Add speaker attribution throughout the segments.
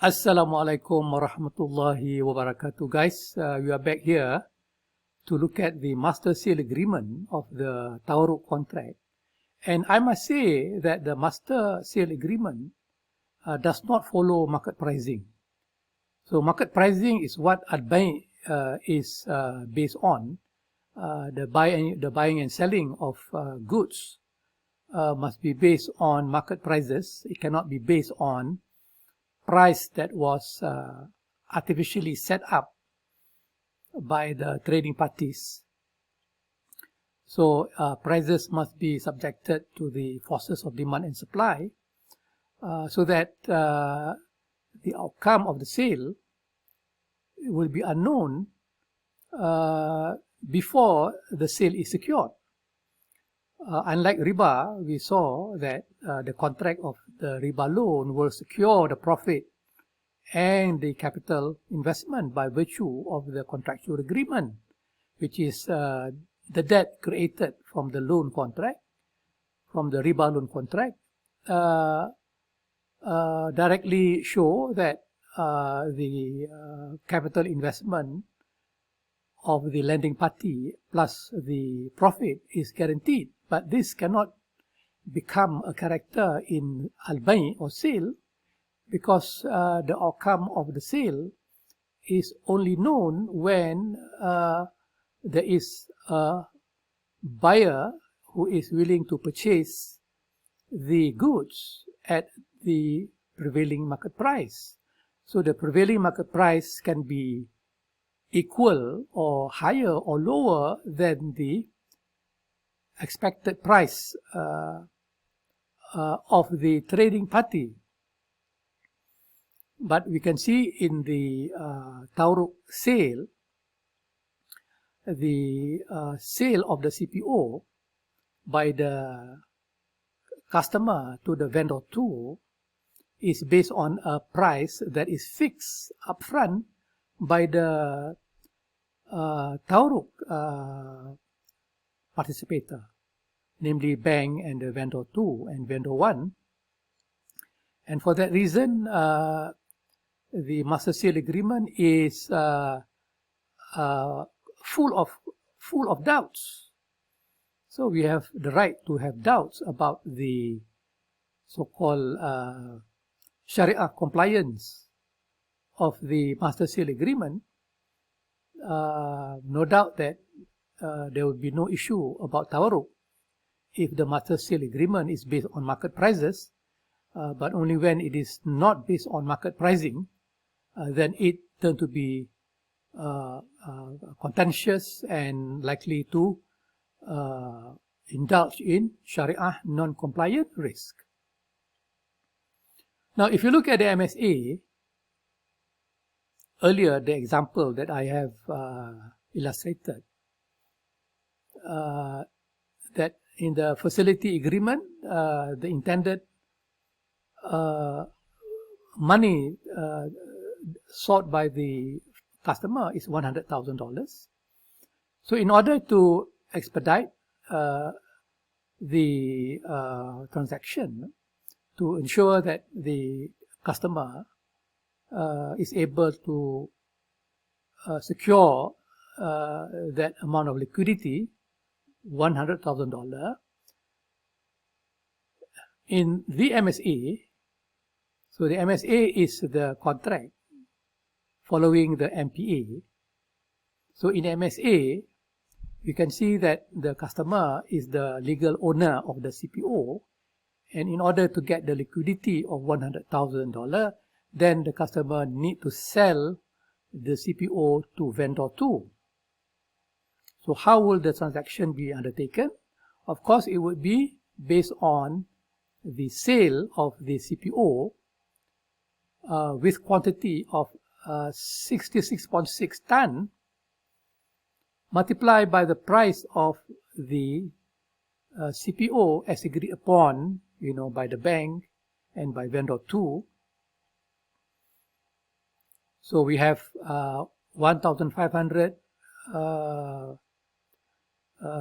Speaker 1: Assalamualaikum warahmatullahi wabarakatuh, guys. We are back here to look at the master sale agreement of the Tawaruq contract. And I must say that the master sale agreement does not follow market pricing. So market pricing is what Al-Bay' is based on. The buying and selling of goods must be based on market prices. It cannot be based on price that was artificially set up by the trading parties. So prices must be subjected to the forces of demand and supply so that the outcome of the sale will be unknown before the sale is secured. Unlike riba, we saw that the contract of the riba loan will secure the profit and the capital investment by virtue of the contractual agreement, which is the debt created from the loan contract, from the riba loan contract, directly show that the capital investment of the lending party plus the profit is guaranteed. But this cannot become a character in Al-Bay' or sale because the outcome of the sale is only known when there is a buyer who is willing to purchase the goods at the prevailing market price. So the prevailing market price can be equal or higher or lower than the expected price of the trading party. But we can see in the Tawaruq sale, the sale of the CPO by the customer to the vendor 2 is based on a price that is fixed upfront by the Tawaruq participator, namely bank and the vendor 2 and vendor 1. And for that reason, the master sale agreement is full of doubts. So we have the right to have doubts about the so-called Sharia compliance of the master sale agreement. No doubt that there will be no issue about Tawaruq if the master sale agreement is based on market prices, but only when it is not based on market pricing, then it turns to be contentious and likely to indulge in Sharia non-compliant risk. Now, if you look at the MSA, earlier the example that I have illustrated, that in the facility agreement, the intended money sought by the customer is $100,000. So in order to expedite the transaction, to ensure that the customer is able to secure that amount of liquidity, $100,000, in the MSA, so the MSA is the contract following the MPA. So in MSA, you can see that the customer is the legal owner of the CPO, and in order to get the liquidity of $100,000, then the customer need to sell the CPO to vendor 2. So how will the transaction be undertaken? Of course, it would be based on the sale of the CPO with quantity of 66.6 ton multiplied by the price of the CPO as agreed upon, by the bank and by vendor 2. So we have 1,500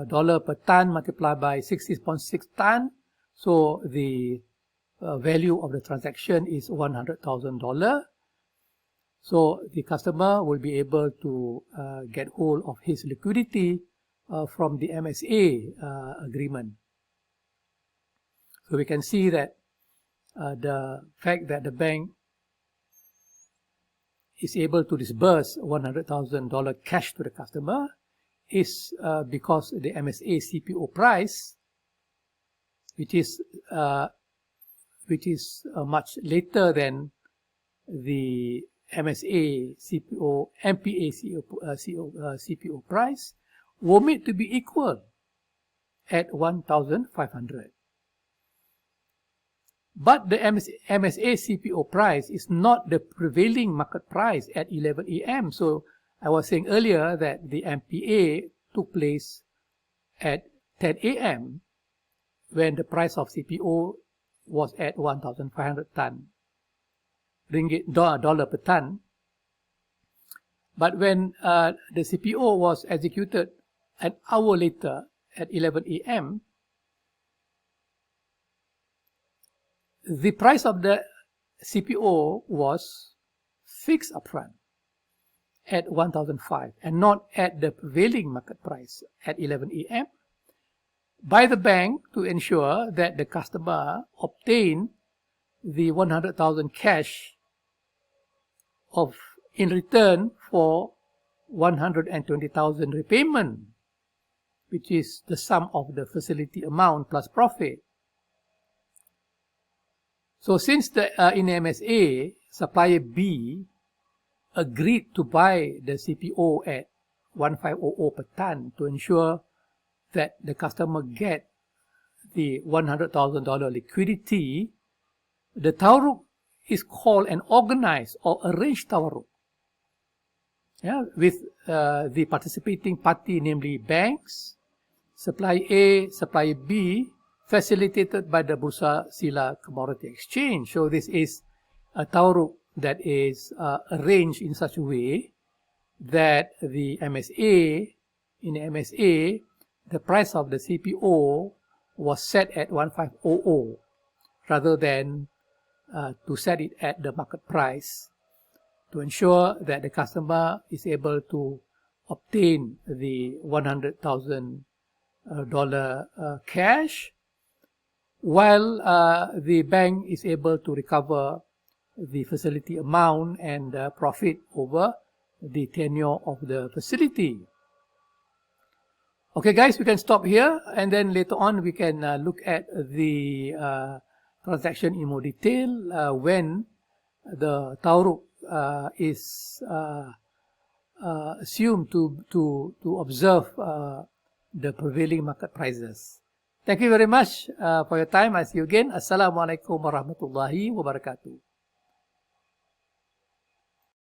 Speaker 1: dollar per ton multiplied by 60.6 ton. So the value of the transaction is $100,000. So the customer will be able to get hold of his liquidity from the MSA agreement. So we can see that the fact that the bank is able to disburse $100,000 cash to the customer is because the MSA CPO price, which is much later than the MSA CPO MPA CPO price, were made to be equal at 1,500. But the MSA CPO price is not the prevailing market price at 11 AM. So I was saying earlier that the MPA took place at 10 AM when the price of CPO was at 1,500 dollar per ton. But when the CPO was executed an hour later at 11 AM, the price of the CPO was fixed upfront at 1,005 and not at the prevailing market price at 11 AM by the bank to ensure that the customer obtained the 100,000 cash in return for 120,000 repayment, which is the sum of the facility amount plus profit. So since in MSA, supplier B agreed to buy the CPO at 1,500 per ton to ensure that the customer get the $100,000 liquidity, the Tawaruq is called an organized or arranged Tawaruq, with the participating party, namely banks, supplier A, supplier B, facilitated by the Bursa Sila Commodity Exchange. So this is a Tawaruq that is arranged in such a way that the MSA, in the MSA, the price of the CPO was set at 1,500 rather than to set it at the market price to ensure that the customer is able to obtain the $100,000 cash, while the bank is able to recover the facility amount and profit over the tenure of the facility. Okay guys, we can stop here, and then later on we can look at the transaction in more detail when the Tawaruq is assumed to observe the prevailing market prices. Thank you very much for your time. I see you again. Assalamualaikum warahmatullahi wabarakatuh.